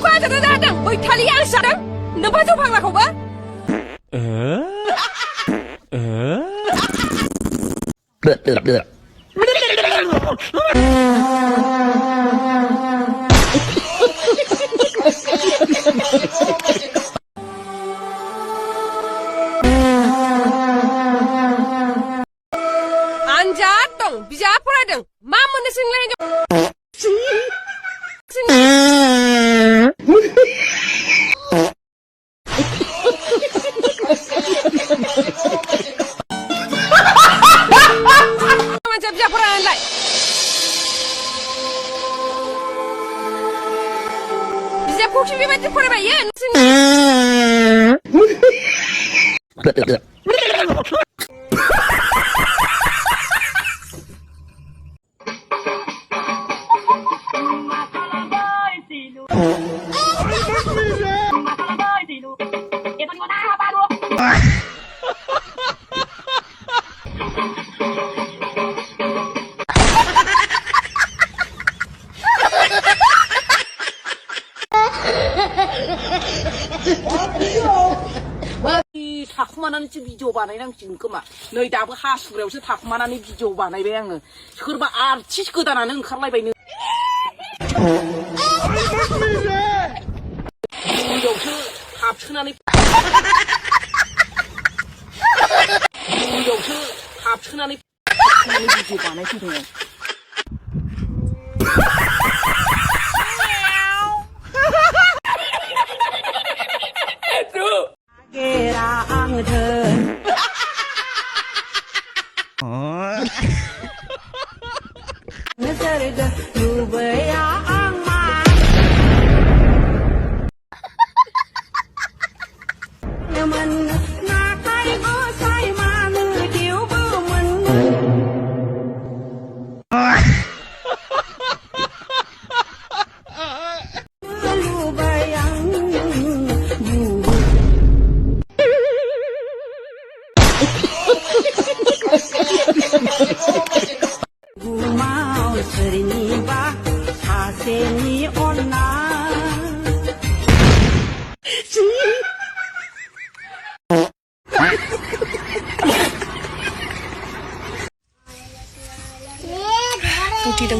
बाजाराव जादों बैथालि आं जादों नोंबा जौ फाग्लाखौबो आनजाद दं बिजाब फरायदों मा मोननो सोंलाय बिजाब फरायनानैलाय बिजाबखौ बेबायदि फरायबायो थाखुमानानैसो भिडिअ बानायनांसिगोन खोमा नै दाबो हासुग्रायावसो थाखुमानानै भिडिअ बानायबाय आङो सोरबा आर्टिस्ट गोदानानो ओंखारलायबायनो भिडिअआवसो हाबसोनानै भिडिअ बानायफैदों आं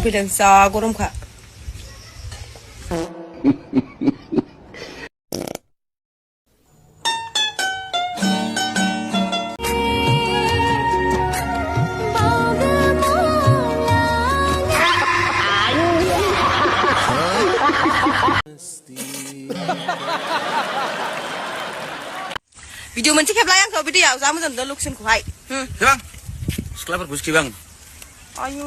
फैदों जा गरमखा भिडिअ मोनसे खेबलाय आंखौ भिडिअआव जा मोजां नुदों लकेसनखौहाय सिख्लाफोरखौ सिखेबां आयु